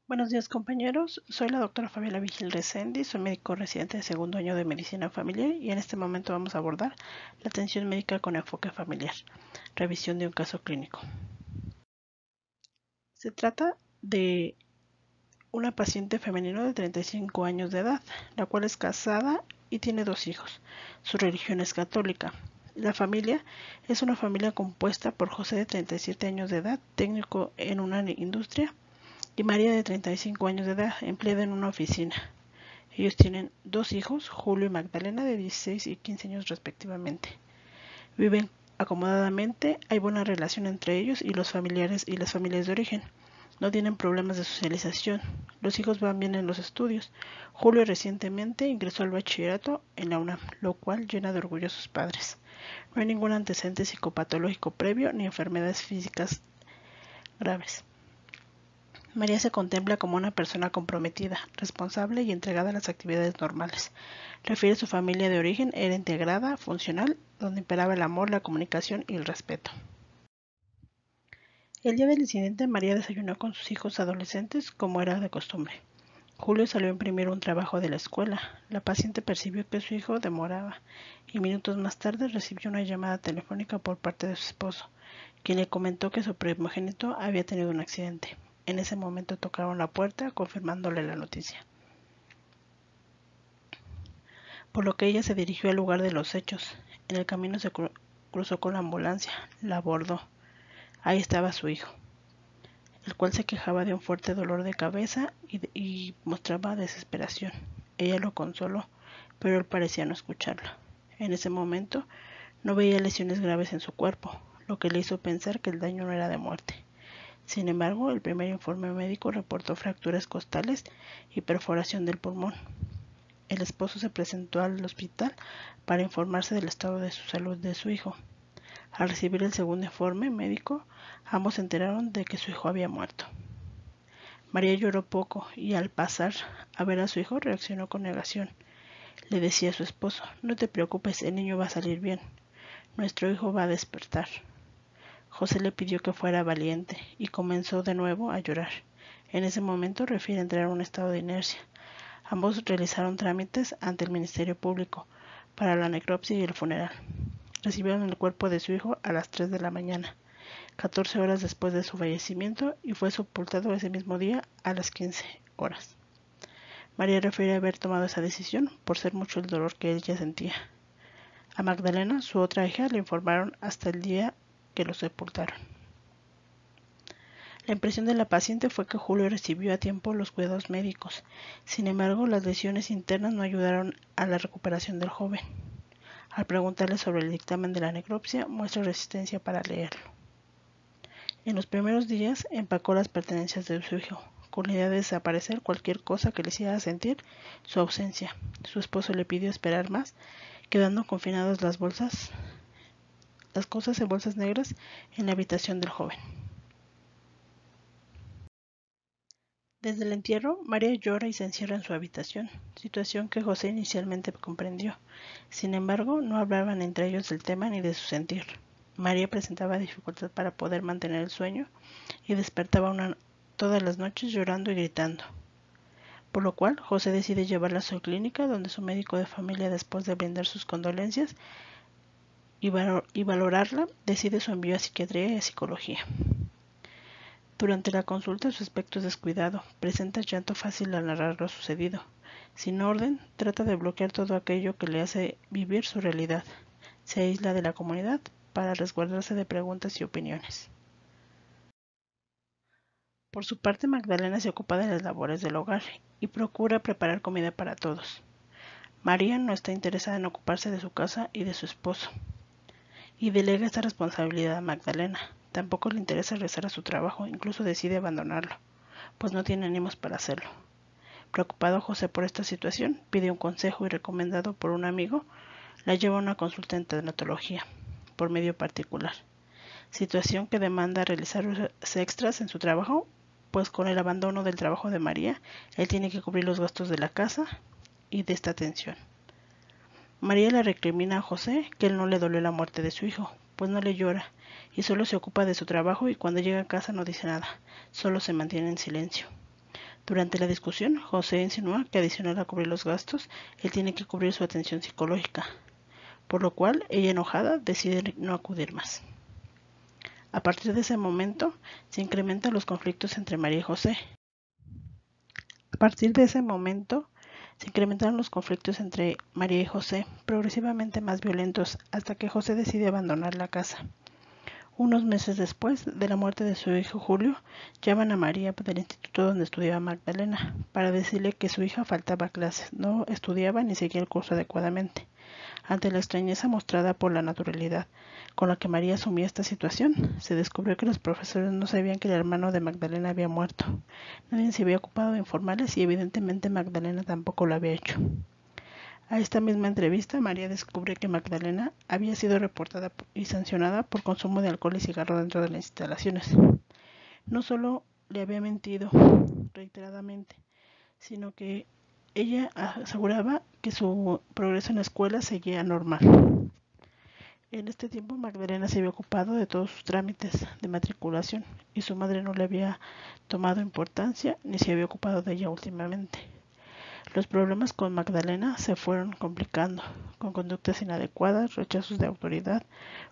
Buenos días, compañeros. Soy la doctora Fabiola Vigil Resendi, soy médico residente de segundo año de medicina familiar y en este momento vamos a abordar la atención médica con enfoque familiar, revisión de un caso clínico. Se trata de una paciente femenina de 35 años de edad, la cual es casada y tiene 2 hijos. Su religión es católica. La familia es una familia compuesta por José de 37 años de edad, técnico en una industria, y María de 35 años de edad, empleada en una oficina. Ellos tienen 2 hijos, Julio y Magdalena, de 16 y 15 años respectivamente. Viven acomodadamente, hay buena relación entre ellos y los familiares y las familias de origen. No tienen problemas de socialización. Los hijos van bien en los estudios. Julio recientemente ingresó al bachillerato en la UNAM, lo cual llena de orgullo a sus padres. No hay ningún antecedente psicopatológico previo ni enfermedades físicas graves. María se contempla como una persona comprometida, responsable y entregada a las actividades normales. Refiere a su familia de origen, era integrada, funcional, donde imperaba el amor, la comunicación y el respeto. El día del incidente, María desayunó con sus hijos adolescentes como era de costumbre. Julio salió a imprimir un trabajo de la escuela. La paciente percibió que su hijo demoraba y minutos más tarde recibió una llamada telefónica por parte de su esposo, quien le comentó que su primogénito había tenido un accidente. En ese momento tocaron la puerta confirmándole la noticia, por lo que ella se dirigió al lugar de los hechos. En el camino se cruzó con la ambulancia, la abordó. Ahí estaba su hijo, el cual se quejaba de un fuerte dolor de cabeza y mostraba desesperación. Ella lo consoló, pero él parecía no escucharla. En ese momento no veía lesiones graves en su cuerpo, lo que le hizo pensar que el daño no era de muerte. Sin embargo, el primer informe médico reportó fracturas costales y perforación del pulmón. El esposo se presentó al hospital para informarse del estado de su salud de su hijo. Al recibir el segundo informe médico, ambos se enteraron de que su hijo había muerto. María lloró poco y al pasar a ver a su hijo reaccionó con negación. Le decía a su esposo: "No te preocupes, el niño va a salir bien. Nuestro hijo va a despertar". José le pidió que fuera valiente y comenzó de nuevo a llorar. En ese momento refiere entrar en un estado de inercia. Ambos realizaron trámites ante el Ministerio Público para la necropsia y el funeral. Recibieron el cuerpo de su hijo a las 3 de la mañana, 14 horas después de su fallecimiento, y fue sepultado ese mismo día a las 15 horas. María refiere haber tomado esa decisión por ser mucho el dolor que ella sentía. A Magdalena, su otra hija, le informaron hasta el día que lo sepultaron. La impresión de la paciente fue que Julio recibió a tiempo los cuidados médicos. Sin embargo, las lesiones internas no ayudaron a la recuperación del joven. Al preguntarle sobre el dictamen de la necropsia, muestra resistencia para leerlo. En los primeros días empacó las pertenencias de su hijo, con la idea de desaparecer cualquier cosa que le hiciera sentir su ausencia. Su esposo le pidió esperar más, quedando confinadas las cosas en bolsas negras en la habitación del joven. Desde el entierro, María llora y se encierra en su habitación, situación que José inicialmente comprendió. Sin embargo, no hablaban entre ellos del tema ni de su sentir. María presentaba dificultad para poder mantener el sueño y despertaba todas las noches llorando y gritando. Por lo cual, José decide llevarla a su clínica, donde su médico de familia, después de brindar sus condolencias y valorarla, decide su envío a psiquiatría y a psicología. Durante la consulta su aspecto es descuidado, presenta llanto fácil al narrar lo sucedido. Sin orden, trata de bloquear todo aquello que le hace vivir su realidad. Se aísla de la comunidad para resguardarse de preguntas y opiniones. Por su parte, Magdalena se ocupa de las labores del hogar y procura preparar comida para todos. María no está interesada en ocuparse de su casa y de su esposo, y delega esta responsabilidad a Magdalena. Tampoco le interesa regresar a su trabajo, incluso decide abandonarlo, pues no tiene ánimos para hacerlo. Preocupado José por esta situación, pide un consejo y, recomendado por un amigo, la lleva a una consulta en tanatología, por medio particular. Situación que demanda realizar extras en su trabajo, pues con el abandono del trabajo de María, él tiene que cubrir los gastos de la casa y de esta atención. María le recrimina a José que él no le dolió la muerte de su hijo, pues no le llora y solo se ocupa de su trabajo, y cuando llega a casa no dice nada, solo se mantiene en silencio. Durante la discusión, José insinúa que adicional a cubrir los gastos, él tiene que cubrir su atención psicológica, por lo cual ella, enojada, decide no acudir más. A partir de ese momento, se incrementan los conflictos entre María y José. Progresivamente más violentos, hasta que José decide abandonar la casa. Unos meses después de la muerte de su hijo Julio, llaman a María del instituto donde estudiaba Magdalena para decirle que su hija faltaba a clases, no estudiaba ni seguía el curso adecuadamente. Ante la extrañeza mostrada por la naturalidad con la que María asumía esta situación, se descubrió que los profesores no sabían que el hermano de Magdalena había muerto. Nadie se había ocupado de informarles y evidentemente Magdalena tampoco lo había hecho. A esta misma entrevista, María descubre que Magdalena había sido reportada y sancionada por consumo de alcohol y cigarro dentro de las instalaciones. No solo le había mentido reiteradamente, sino que ella aseguraba que su progreso en la escuela seguía normal. En este tiempo, Magdalena se había ocupado de todos sus trámites de matriculación y su madre no le había tomado importancia ni se había ocupado de ella últimamente. Los problemas con Magdalena se fueron complicando, con conductas inadecuadas, rechazos de autoridad,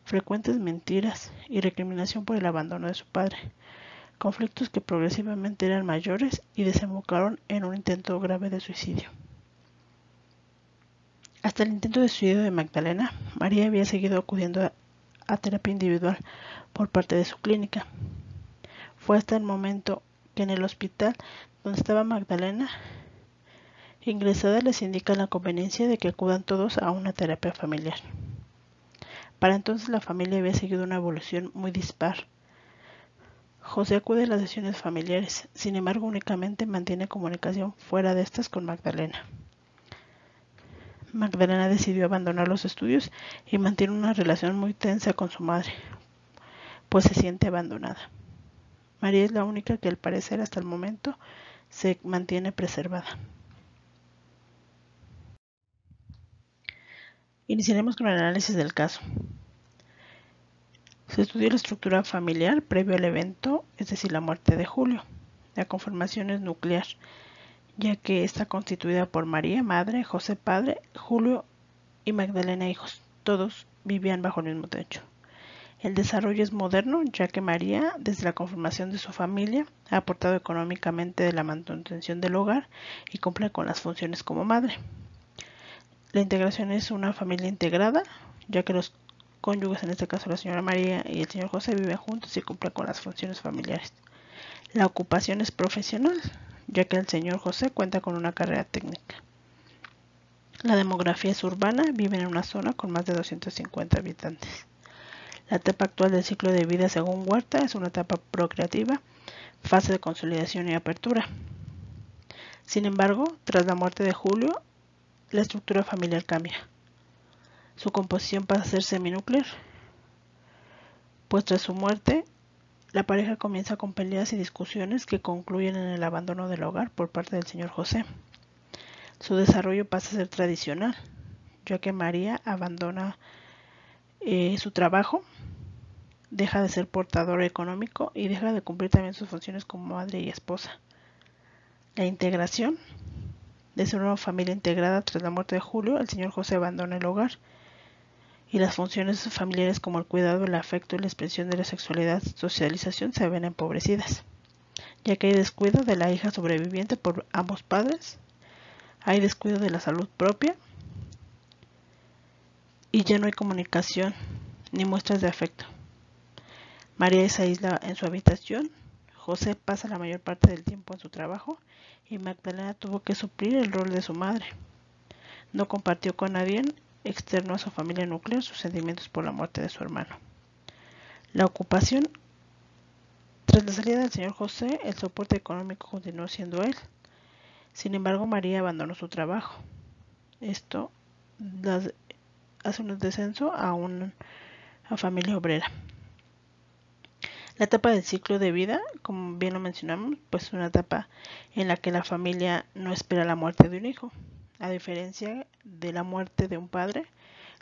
frecuentes mentiras y recriminación por el abandono de su padre, conflictos que progresivamente eran mayores y desembocaron en un intento grave de suicidio. Hasta el intento de suicidio de Magdalena, María había seguido acudiendo a terapia individual por parte de su clínica. Fue hasta el momento que en el hospital donde estaba Magdalena ingresada les indica la conveniencia de que acudan todos a una terapia familiar. Para entonces la familia había seguido una evolución muy dispar. José acude a las sesiones familiares, sin embargo únicamente mantiene comunicación fuera de estas con Magdalena. Magdalena decidió abandonar los estudios y mantiene una relación muy tensa con su madre, pues se siente abandonada. María es la única que al parecer hasta el momento se mantiene preservada. Iniciaremos con el análisis del caso. Se estudió la estructura familiar previo al evento, es decir, la muerte de Julio. La conformación es nuclear, ya que está constituida por María, madre, José, padre, Julio y Magdalena, hijos. Todos vivían bajo el mismo techo. El desarrollo es moderno, ya que María, desde la conformación de su familia, ha aportado económicamente de la manutención del hogar y cumple con las funciones como madre. La integración es una familia integrada, ya que los cónyuges, en este caso la señora María y el señor José, viven juntos y cumplen con las funciones familiares. La ocupación es profesional, ya que el señor José cuenta con una carrera técnica. La demografía es urbana, vive en una zona con más de 250 habitantes. La etapa actual del ciclo de vida según Huerta es una etapa procreativa, fase de consolidación y apertura. Sin embargo, tras la muerte de Julio, la estructura familiar cambia. Su composición pasa a ser seminuclear, pues tras su muerte, la pareja comienza con peleas y discusiones que concluyen en el abandono del hogar por parte del señor José. Su desarrollo pasa a ser tradicional, ya que María abandona su trabajo, deja de ser portador económico y deja de cumplir también sus funciones como madre y esposa. La integración. De ser una familia integrada tras la muerte de Julio, el señor José abandona el hogar y las funciones familiares como el cuidado, el afecto y la expresión de la sexualidad, socialización se ven empobrecidas, ya que hay descuido de la hija sobreviviente por ambos padres, hay descuido de la salud propia y ya no hay comunicación ni muestras de afecto. María se aísla en su habitación, José pasa la mayor parte del tiempo en su trabajo y Magdalena tuvo que suplir el rol de su madre. No compartió con nadie externo a su familia nuclear sus sentimientos por la muerte de su hermano. La ocupación. Tras la salida del señor José, el soporte económico continuó siendo él. Sin embargo, María abandonó su trabajo. Esto hace un descenso a una familia obrera. La etapa del ciclo de vida, como bien lo mencionamos, pues es una etapa en la que la familia no espera la muerte de un hijo. A diferencia de la muerte de un padre,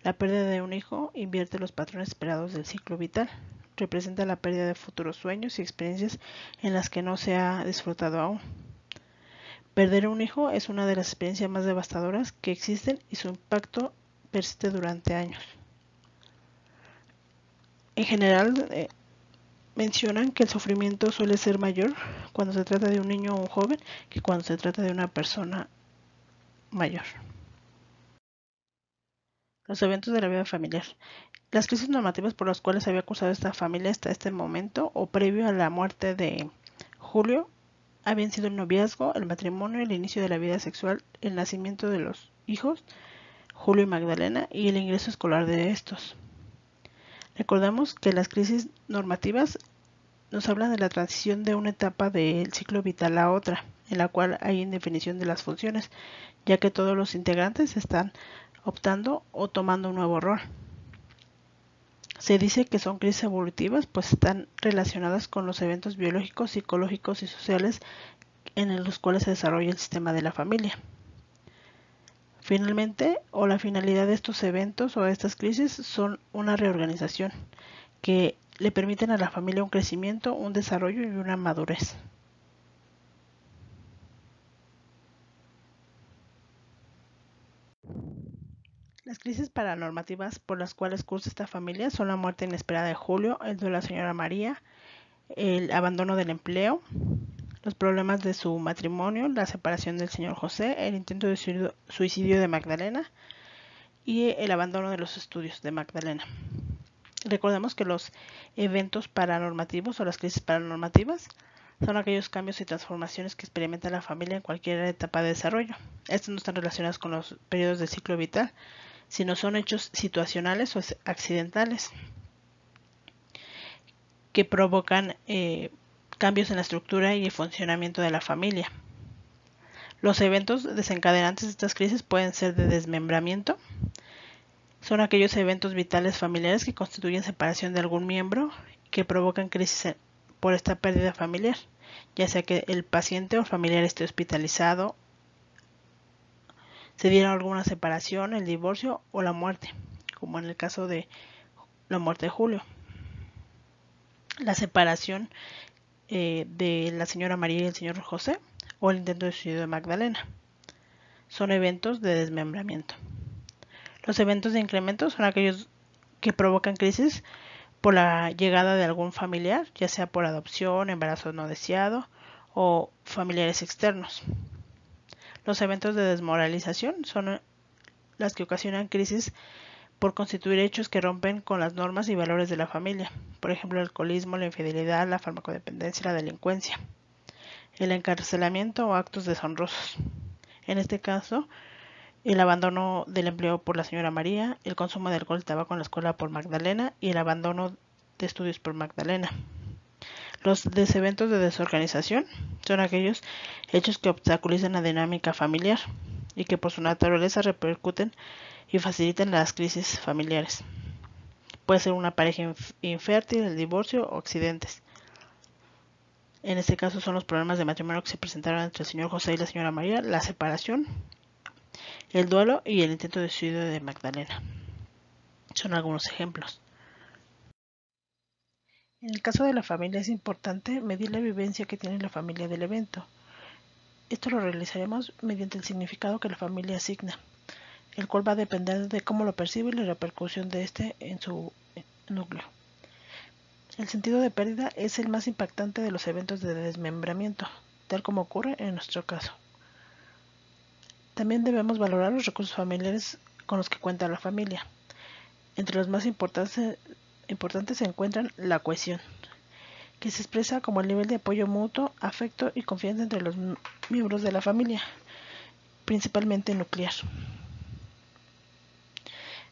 la pérdida de un hijo invierte los patrones esperados del ciclo vital. Representa la pérdida de futuros sueños y experiencias en las que no se ha disfrutado aún. Perder un hijo es una de las experiencias más devastadoras que existen y su impacto persiste durante años. En general, mencionan que el sufrimiento suele ser mayor cuando se trata de un niño o un joven que cuando se trata de una persona mayor. Los eventos de la vida familiar. Las crisis normativas por las cuales había cursado esta familia hasta este momento o previo a la muerte de Julio habían sido el noviazgo, el matrimonio, el inicio de la vida sexual, el nacimiento de los hijos, Julio y Magdalena, y el ingreso escolar de estos. Recordamos que las crisis normativas nos hablan de la transición de una etapa del ciclo vital a otra, en la cual hay indefinición de las funciones, ya que todos los integrantes están optando o tomando un nuevo rol. Se dice que son crisis evolutivas, pues están relacionadas con los eventos biológicos, psicológicos y sociales en los cuales se desarrolla el sistema de la familia. Finalmente, o la finalidad de estos eventos o de estas crisis son una reorganización que le permiten a la familia un crecimiento, un desarrollo y una madurez. Las crisis paranormativas por las cuales cursa esta familia son la muerte inesperada de Julio, el de la señora María, el abandono del empleo, los problemas de su matrimonio, la separación del señor José, el intento de suicidio de Magdalena y el abandono de los estudios de Magdalena. Recordemos que los eventos paranormativos o las crisis paranormativas son aquellos cambios y transformaciones que experimenta la familia en cualquier etapa de desarrollo. Estos no están relacionados con los periodos del ciclo vital, sino son hechos situacionales o accidentales que provocan cambios en la estructura y el funcionamiento de la familia. Los eventos desencadenantes de estas crisis pueden ser de desmembramiento. Son aquellos eventos vitales familiares que constituyen separación de algún miembro y que provocan crisis por esta pérdida familiar, ya sea que el paciente o el familiar esté hospitalizado, se diera alguna separación, el divorcio o la muerte, como en el caso de la muerte de Julio. La separación de la señora María y el señor José o el intento de suicidio de Magdalena. Son eventos de desmembramiento. Los eventos de incremento son aquellos que provocan crisis por la llegada de algún familiar, ya sea por adopción, embarazo no deseado o familiares externos. Los eventos de desmoralización son las que ocasionan crisis por constituir hechos que rompen con las normas y valores de la familia, por ejemplo el alcoholismo, la infidelidad, la farmacodependencia y la delincuencia, el encarcelamiento o actos deshonrosos. En este caso, el abandono del empleo por la señora María, el consumo de alcohol y tabaco en la escuela por Magdalena y el abandono de estudios por Magdalena. Los deseventos de desorganización son aquellos hechos que obstaculizan la dinámica familiar y que por su naturaleza repercuten y facilitan las crisis familiares. Puede ser una pareja infértil, el divorcio o accidentes. En este caso son los problemas de matrimonio que se presentaron entre el señor José y la señora María, la separación, el duelo y el intento de suicidio de Magdalena. Son algunos ejemplos. En el caso de la familia es importante medir la vivencia que tiene la familia del evento. Esto lo realizaremos mediante el significado que la familia asigna, el cual va a depender de cómo lo percibe y la repercusión de este en su núcleo. El sentido de pérdida es el más impactante de los eventos de desmembramiento, tal como ocurre en nuestro caso. También debemos valorar los recursos familiares con los que cuenta la familia. Entre los más importantes se encuentran la cohesión, que se expresa como el nivel de apoyo mutuo, afecto y confianza entre los miembros de la familia, principalmente nuclear.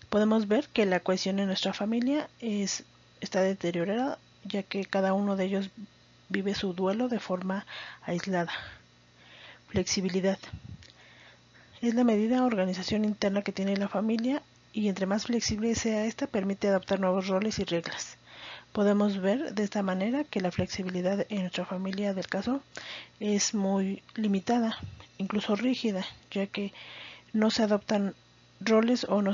Podemos ver que la cohesión en nuestra familia está deteriorada, ya que cada uno de ellos vive su duelo de forma aislada. Flexibilidad. Es la medida o organización interna que tiene la familia y entre más flexible sea esta, permite adaptar nuevos roles y reglas. Podemos ver de esta manera que la flexibilidad en nuestra familia del caso es muy limitada, incluso rígida, ya que no se adoptan roles o no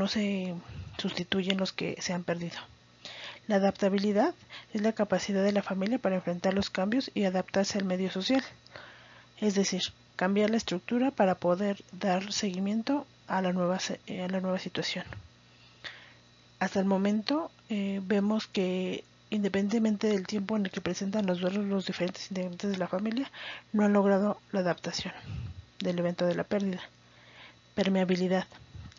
se sustituyen los que se han perdido. La adaptabilidad es la capacidad de la familia para enfrentar los cambios y adaptarse al medio social. Es decir, cambiar la estructura para poder dar seguimiento a la nueva situación. Hasta el momento vemos que independientemente del tiempo en el que presentan los duelos los diferentes integrantes de la familia, no han logrado la adaptación del evento de la pérdida. Permeabilidad.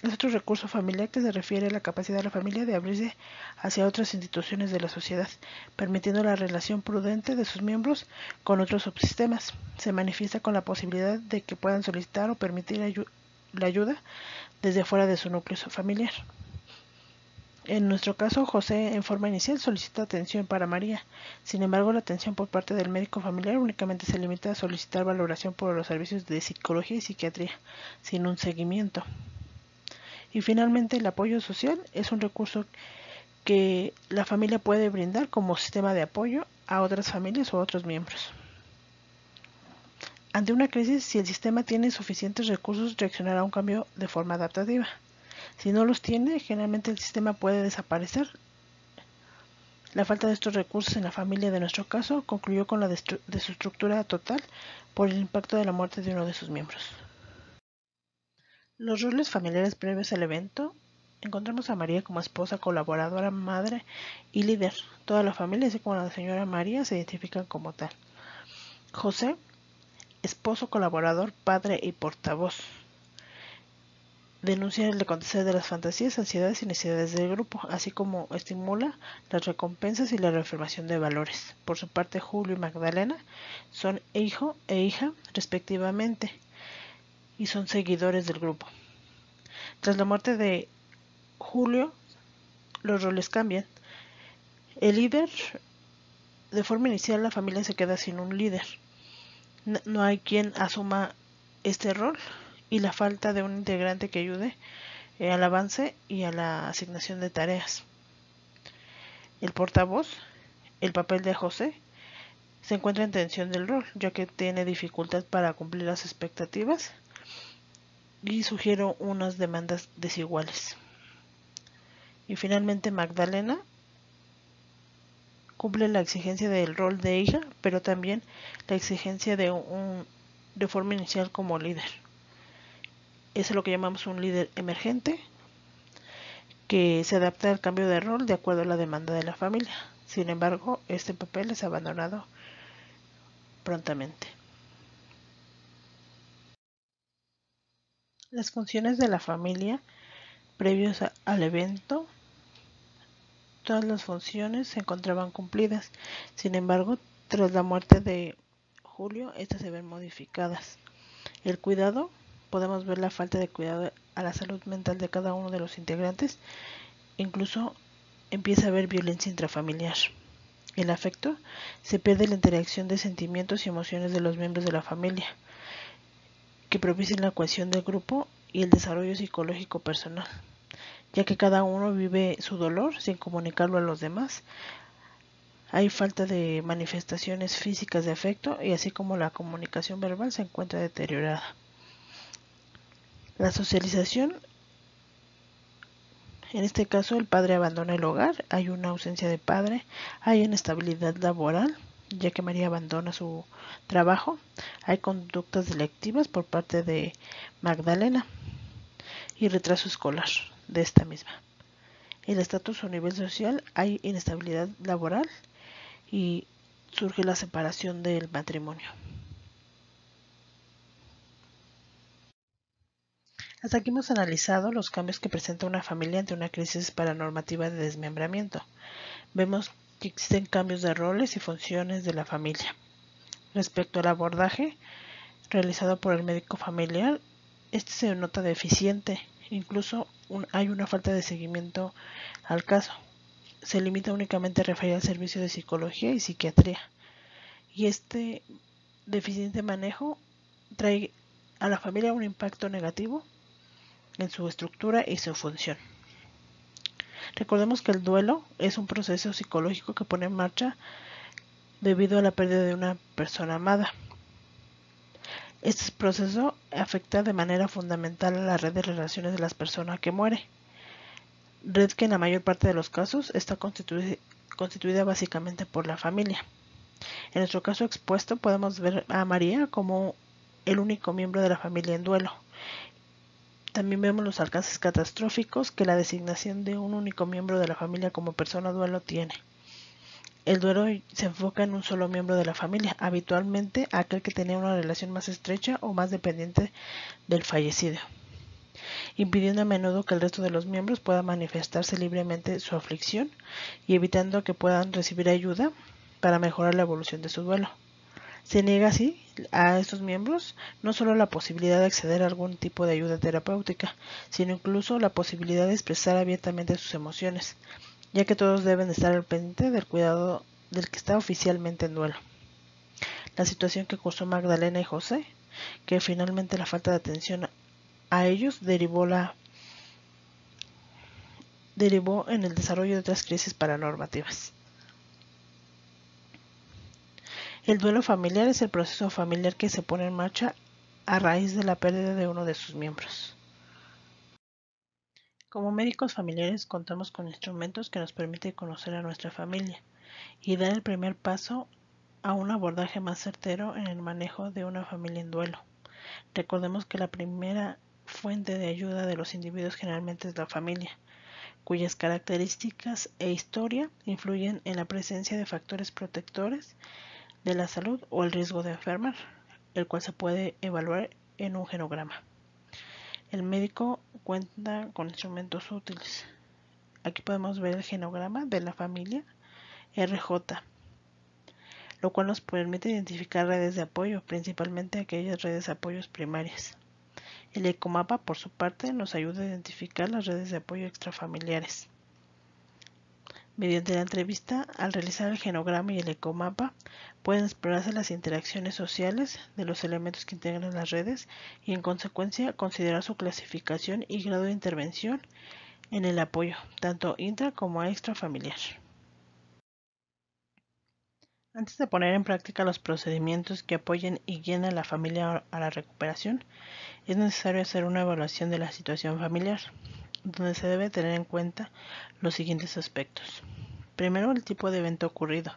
Es otro recurso familiar que se refiere a la capacidad de la familia de abrirse hacia otras instituciones de la sociedad, permitiendo la relación prudente de sus miembros con otros subsistemas. Se manifiesta con la posibilidad de que puedan solicitar o permitir la ayuda desde fuera de su núcleo familiar. En nuestro caso, José en forma inicial solicita atención para María. Sin embargo, la atención por parte del médico familiar únicamente se limita a solicitar valoración por los servicios de psicología y psiquiatría, sin un seguimiento. Y finalmente, el apoyo social es un recurso que la familia puede brindar como sistema de apoyo a otras familias o a otros miembros. Ante una crisis, si el sistema tiene suficientes recursos, reaccionará a un cambio de forma adaptativa. Si no los tiene, generalmente el sistema puede desaparecer. La falta de estos recursos en la familia de nuestro caso concluyó con la desestructura total por el impacto de la muerte de uno de sus miembros. Los roles familiares previos al evento. Encontramos a María como esposa, colaboradora, madre y líder. Toda la familia, así como la señora María, se identifican como tal. José, esposo, colaborador, padre y portavoz. Denuncia el acontecer de las fantasías, ansiedades y necesidades del grupo, así como estimula las recompensas y la reafirmación de valores. Por su parte, Julio y Magdalena son hijo e hija, respectivamente, y son seguidores del grupo. Tras la muerte de Julio, los roles cambian. El líder, de forma inicial, la familia se queda sin un líder. No hay quien asuma este rol y la falta de un integrante que ayude al avance y a la asignación de tareas. El portavoz, el papel de José, se encuentra en tensión del rol, ya que tiene dificultad para cumplir las expectativas y sugiere unas demandas desiguales. Y finalmente Magdalena cumple la exigencia del rol de hija, pero también la exigencia de forma inicial como líder. Es lo que llamamos un líder emergente, que se adapta al cambio de rol de acuerdo a la demanda de la familia. Sin embargo, este papel es abandonado prontamente. Las funciones de la familia previos al evento. Todas las funciones se encontraban cumplidas. Sin embargo, tras la muerte de Julio, estas se ven modificadas. El cuidado, podemos ver la falta de cuidado a la salud mental de cada uno de los integrantes. Incluso empieza a haber violencia intrafamiliar. El afecto, se pierde la interacción de sentimientos y emociones de los miembros de la familia, que propician la cohesión del grupo y el desarrollo psicológico personal, ya que cada uno vive su dolor sin comunicarlo a los demás. Hay falta de manifestaciones físicas de afecto y así como la comunicación verbal se encuentra deteriorada. La socialización, en este caso el padre abandona el hogar, hay una ausencia de padre, hay inestabilidad laboral, ya que María abandona su trabajo, hay conductas delictivas por parte de Magdalena y retraso escolar de esta misma. El estatus o nivel social, hay inestabilidad laboral y surge la separación del matrimonio. Hasta aquí hemos analizado los cambios que presenta una familia ante una crisis paranormativa de desmembramiento. Vemos que existen cambios de roles y funciones de la familia. Respecto al abordaje realizado por el médico familiar, este se nota deficiente, incluso hay una falta de seguimiento al caso. Se limita únicamente a referir al servicio de psicología y psiquiatría. Y este deficiente manejo trae a la familia un impacto negativo en su estructura y su función. Recordemos que el duelo es un proceso psicológico que pone en marcha debido a la pérdida de una persona amada. Este proceso afecta de manera fundamental a la red de relaciones de las personas que muere, red que en la mayor parte de los casos está constituida básicamente por la familia. En nuestro caso expuesto podemos ver a María como el único miembro de la familia en duelo. También vemos los alcances catastróficos que la designación de un único miembro de la familia como persona duelo tiene. El duelo se enfoca en un solo miembro de la familia, habitualmente aquel que tenía una relación más estrecha o más dependiente del fallecido, impidiendo a menudo que el resto de los miembros puedan manifestarse libremente su aflicción y evitando que puedan recibir ayuda para mejorar la evolución de su duelo. Se niega así a estos miembros no solo la posibilidad de acceder a algún tipo de ayuda terapéutica, sino incluso la posibilidad de expresar abiertamente sus emociones, ya que todos deben estar al pendiente del cuidado del que está oficialmente en duelo. La situación que cursó Magdalena y José, que finalmente la falta de atención a ellos derivó en el desarrollo de otras crisis paranormativas. El duelo familiar es el proceso familiar que se pone en marcha a raíz de la pérdida de uno de sus miembros. Como médicos familiares contamos con instrumentos que nos permiten conocer a nuestra familia y dar el primer paso a un abordaje más certero en el manejo de una familia en duelo. Recordemos que la primera fuente de ayuda de los individuos generalmente es la familia, cuyas características e historia influyen en la presencia de factores protectores de la salud o el riesgo de enfermar, el cual se puede evaluar en un genograma. El médico cuenta con instrumentos útiles. Aquí podemos ver el genograma de la familia RJ, lo cual nos permite identificar redes de apoyo, principalmente aquellas redes de apoyo primarias. El ecomapa, por su parte, nos ayuda a identificar las redes de apoyo extrafamiliares. Mediante la entrevista, al realizar el genograma y el ecomapa, pueden explorarse las interacciones sociales de los elementos que integran las redes y, en consecuencia, considerar su clasificación y grado de intervención en el apoyo, tanto intra como extrafamiliar. Antes de poner en práctica los procedimientos que apoyen y guíen a la familia a la recuperación, es necesario hacer una evaluación de la situación familiar, donde se debe tener en cuenta los siguientes aspectos. Primero, el tipo de evento ocurrido,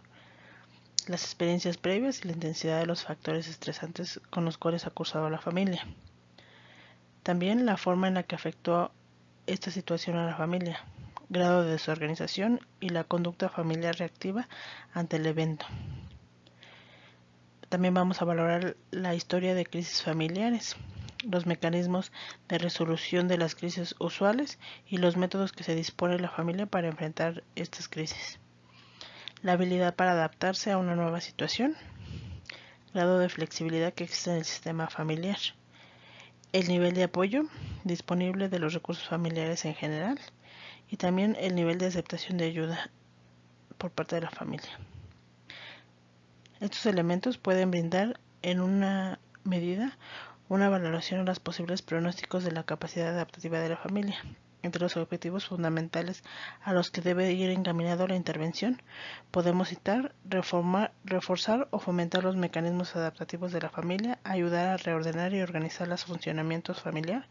las experiencias previas y la intensidad de los factores estresantes con los cuales ha cursado la familia. También la forma en la que afectó esta situación a la familia, grado de desorganización y la conducta familiar reactiva ante el evento. También vamos a valorar la historia de crisis familiares, los mecanismos de resolución de las crisis usuales y los métodos que se dispone la familia para enfrentar estas crisis. La habilidad para adaptarse a una nueva situación, grado de flexibilidad que existe en el sistema familiar, el nivel de apoyo disponible de los recursos familiares en general y también el nivel de aceptación de ayuda por parte de la familia. Estos elementos pueden brindar en una medida una valoración de los posibles pronósticos de la capacidad adaptativa de la familia. Entre los objetivos fundamentales a los que debe ir encaminado la intervención, podemos citar reforzar o fomentar los mecanismos adaptativos de la familia, ayudar a reordenar y organizar los funcionamientos familiares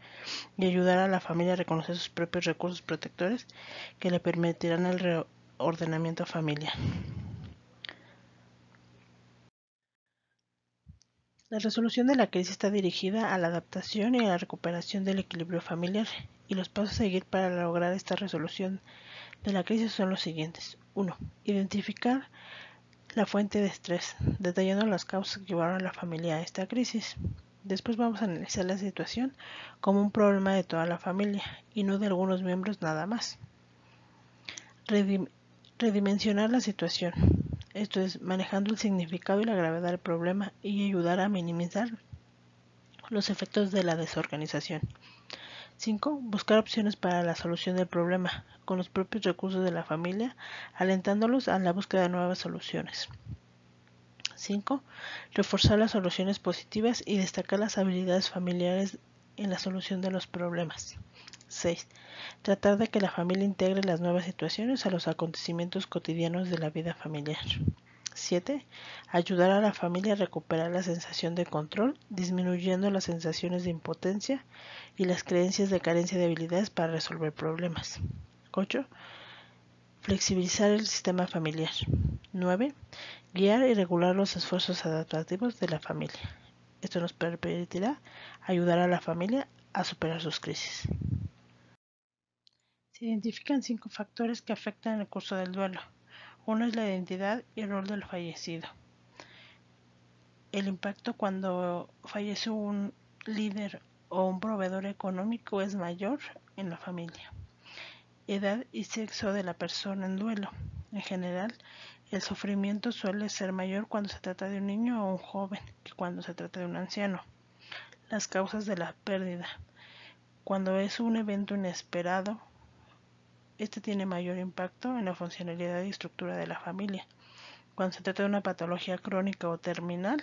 y ayudar a la familia a reconocer sus propios recursos protectores que le permitirán el reordenamiento familiar. La resolución de la crisis está dirigida a la adaptación y a la recuperación del equilibrio familiar, y los pasos a seguir para lograr esta resolución de la crisis son los siguientes. 1. Identificar la fuente de estrés, detallando las causas que llevaron a la familia a esta crisis. Después vamos a analizar la situación como un problema de toda la familia y no de algunos miembros nada más. Redimensionar la situación. Esto es, manejando el significado y la gravedad del problema y ayudar a minimizar los efectos de la desorganización. 5. Buscar opciones para la solución del problema, con los propios recursos de la familia, alentándolos a la búsqueda de nuevas soluciones. 5. Reforzar las soluciones positivas y destacar las habilidades familiares en la solución de los problemas. 6. Tratar de que la familia integre las nuevas situaciones a los acontecimientos cotidianos de la vida familiar. 7. Ayudar a la familia a recuperar la sensación de control, disminuyendo las sensaciones de impotencia y las creencias de carencia de habilidades para resolver problemas. 8. Flexibilizar el sistema familiar. 9. Guiar y regular los esfuerzos adaptativos de la familia. Esto nos permitirá ayudar a la familia a superar sus crisis. Se identifican 5 factores que afectan el curso del duelo. Uno es la identidad y el rol del fallecido. El impacto cuando fallece un líder o un proveedor económico es mayor en la familia. Edad y sexo de la persona en duelo. En general, el sufrimiento suele ser mayor cuando se trata de un niño o un joven que cuando se trata de un anciano. Las causas de la pérdida. Cuando es un evento inesperado, este tiene mayor impacto en la funcionalidad y estructura de la familia. Cuando se trata de una patología crónica o terminal,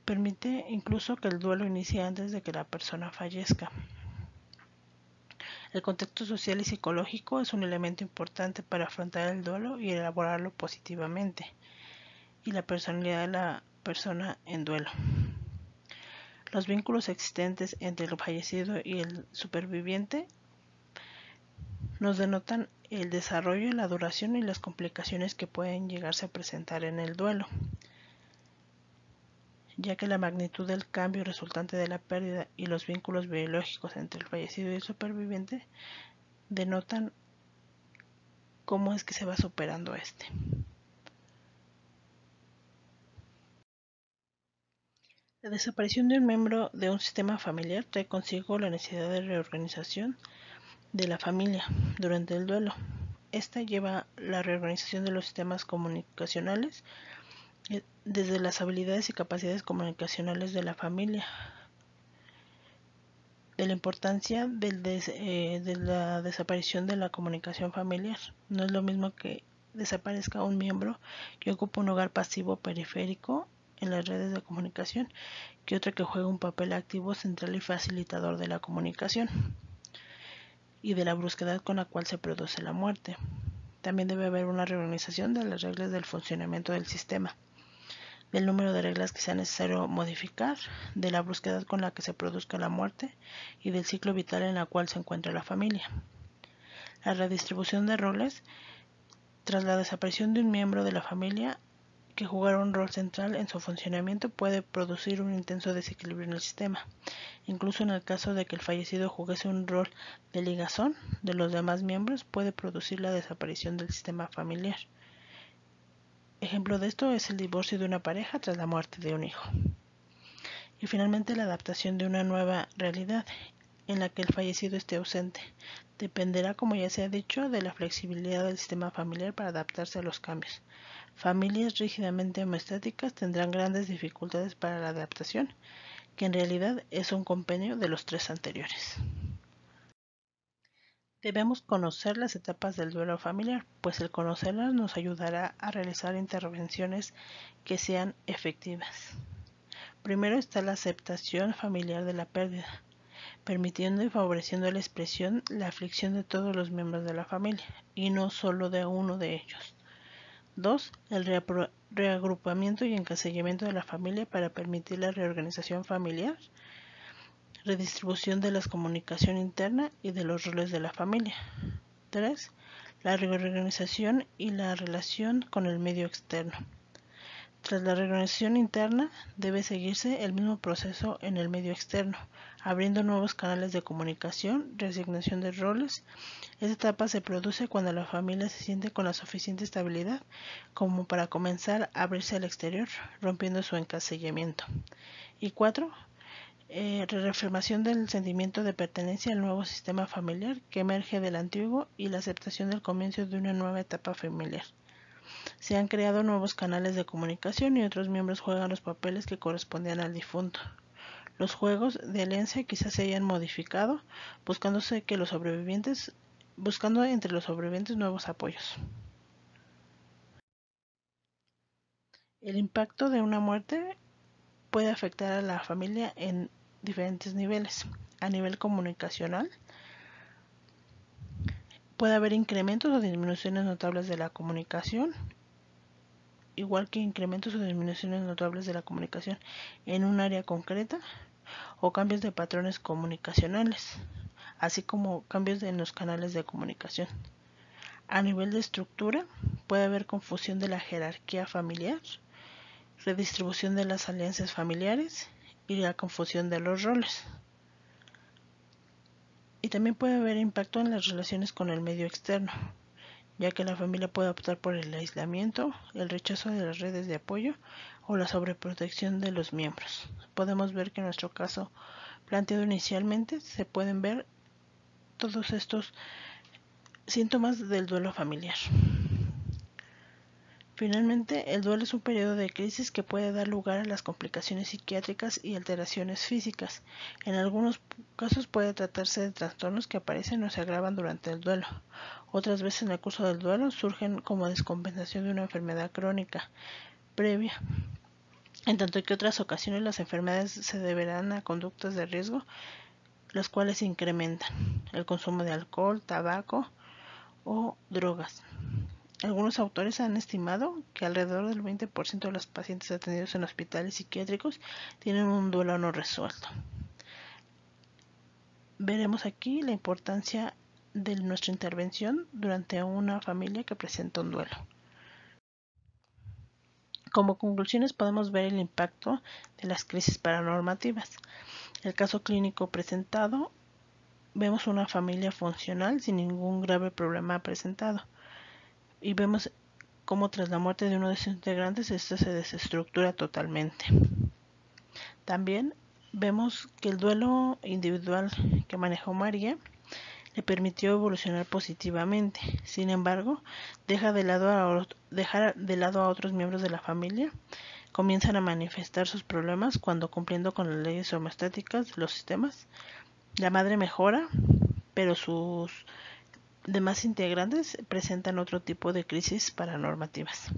permite incluso que el duelo inicie antes de que la persona fallezca. El contexto social y psicológico es un elemento importante para afrontar el duelo y elaborarlo positivamente. Y la personalidad de la persona en duelo. Los vínculos existentes entre el fallecido y el superviviente nos denotan el desarrollo, la duración y las complicaciones que pueden llegarse a presentar en el duelo, ya que la magnitud del cambio resultante de la pérdida y los vínculos biológicos entre el fallecido y el superviviente denotan cómo es que se va superando este. La desaparición de un miembro de un sistema familiar trae consigo la necesidad de reorganización de la familia durante el duelo. Esta lleva la reorganización de los sistemas comunicacionales desde las habilidades y capacidades comunicacionales de la familia, de la importancia de la desaparición de la comunicación familiar. No es lo mismo que desaparezca un miembro que ocupa un lugar pasivo periférico en las redes de comunicación que otro que juega un papel activo, central y facilitador de la comunicación y de la brusquedad con la cual se produce la muerte. También debe haber una reorganización de las reglas del funcionamiento del sistema, del número de reglas que sea necesario modificar, de la brusquedad con la que se produzca la muerte y del ciclo vital en el cual se encuentra la familia. La redistribución de roles. Tras la desaparición de un miembro de la familia que jugara un rol central en su funcionamiento, puede producir un intenso desequilibrio en el sistema, incluso en el caso de que el fallecido jugase un rol de ligazón de los demás miembros, puede producir la desaparición del sistema familiar. Ejemplo de esto es el divorcio de una pareja tras la muerte de un hijo. Y finalmente la adaptación de una nueva realidad en la que el fallecido esté ausente. Dependerá, como ya se ha dicho, de la flexibilidad del sistema familiar para adaptarse a los cambios. Familias rígidamente homeostáticas tendrán grandes dificultades para la adaptación, que en realidad es un compendio de los 3 anteriores. Debemos conocer las etapas del duelo familiar, pues el conocerlas nos ayudará a realizar intervenciones que sean efectivas. Primero está la aceptación familiar de la pérdida, permitiendo y favoreciendo la expresión, la aflicción de todos los miembros de la familia, y no solo de uno de ellos. 2. El reagrupamiento y encasillamiento de la familia para permitir la reorganización familiar, redistribución de la comunicación interna y de los roles de la familia. 3. La reorganización y la relación con el medio externo. Tras la reorganización interna, debe seguirse el mismo proceso en el medio externo, abriendo nuevos canales de comunicación, reasignación de roles. Esta etapa se produce cuando la familia se siente con la suficiente estabilidad como para comenzar a abrirse al exterior, rompiendo su encasillamiento. Y 4. Reafirmación del sentimiento de pertenencia al nuevo sistema familiar que emerge del antiguo y la aceptación del comienzo de una nueva etapa familiar. Se han creado nuevos canales de comunicación y otros miembros juegan los papeles que correspondían al difunto. Los juegos de alianza quizás se hayan modificado, buscando entre los sobrevivientes nuevos apoyos. El impacto de una muerte puede afectar a la familia en diferentes niveles. A nivel comunicacional, puede haber incrementos o disminuciones notables de la comunicación, igual que incrementos o disminuciones notables de la comunicación en un área concreta o cambios de patrones comunicacionales, así como cambios en los canales de comunicación. A nivel de estructura, puede haber confusión de la jerarquía familiar, redistribución de las alianzas familiares y la confusión de los roles. Y también puede haber impacto en las relaciones con el medio externo, ya que la familia puede optar por el aislamiento, el rechazo de las redes de apoyo o la sobreprotección de los miembros. Podemos ver que en nuestro caso planteado inicialmente se pueden ver todos estos síntomas del duelo familiar. Finalmente, el duelo es un periodo de crisis que puede dar lugar a las complicaciones psiquiátricas y alteraciones físicas. En algunos casos puede tratarse de trastornos que aparecen o se agravan durante el duelo. Otras veces en el curso del duelo surgen como descompensación de una enfermedad crónica previa. En tanto que otras ocasiones las enfermedades se deberán a conductas de riesgo, las cuales incrementan el consumo de alcohol, tabaco o drogas. Algunos autores han estimado que alrededor del 20% de los pacientes atendidos en hospitales psiquiátricos tienen un duelo no resuelto. Veremos aquí la importancia de nuestra intervención durante una familia que presenta un duelo. Como conclusiones podemos ver el impacto de las crisis paranormativas. El caso clínico presentado, vemos una familia funcional sin ningún grave problema presentado. Y vemos cómo tras la muerte de uno de sus integrantes, esta se desestructura totalmente. También vemos que el duelo individual que manejó María le permitió evolucionar positivamente. Sin embargo, dejar de lado a otros miembros de la familia, comienzan a manifestar sus problemas cuando, cumpliendo con las leyes homeostáticas de los sistemas, la madre mejora, pero sus demás integrantes presentan otro tipo de crisis paranormativas.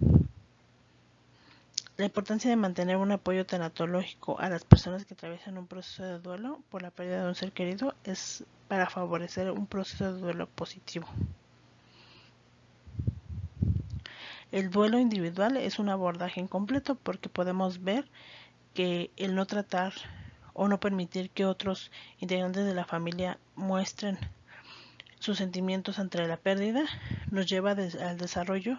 La importancia de mantener un apoyo tanatológico a las personas que atraviesan un proceso de duelo por la pérdida de un ser querido es para favorecer un proceso de duelo positivo. El duelo individual es un abordaje incompleto porque podemos ver que el no tratar o no permitir que otros integrantes de la familia muestren sus sentimientos ante la pérdida nos lleva al desarrollo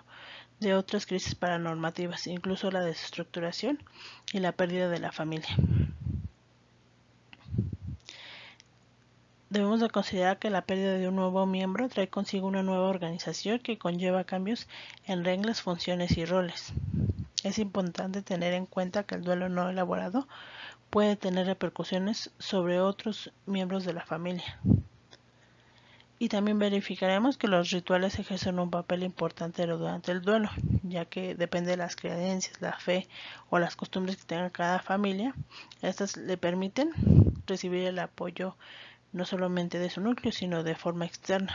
de otras crisis paranormativas, incluso la desestructuración y la pérdida de la familia. Debemos de considerar que la pérdida de un nuevo miembro trae consigo una nueva organización que conlleva cambios en reglas, funciones y roles. Es importante tener en cuenta que el duelo no elaborado puede tener repercusiones sobre otros miembros de la familia. Y también verificaremos que los rituales ejercen un papel importante durante el duelo, ya que depende de las creencias, la fe o las costumbres que tenga cada familia. Estas le permiten recibir el apoyo no solamente de su núcleo, sino de forma externa.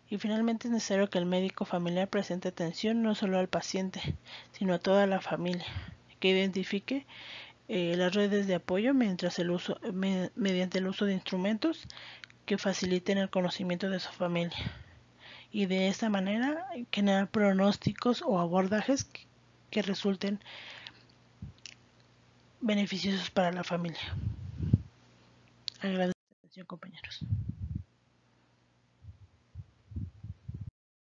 Y finalmente es necesario que el médico familiar presente atención no solo al paciente, sino a toda la familia, que identifique las redes de apoyo mediante el uso de instrumentos que faciliten el conocimiento de su familia y de esta manera generar pronósticos o abordajes que resulten beneficiosos para la familia. Agradezco la atención, compañeros.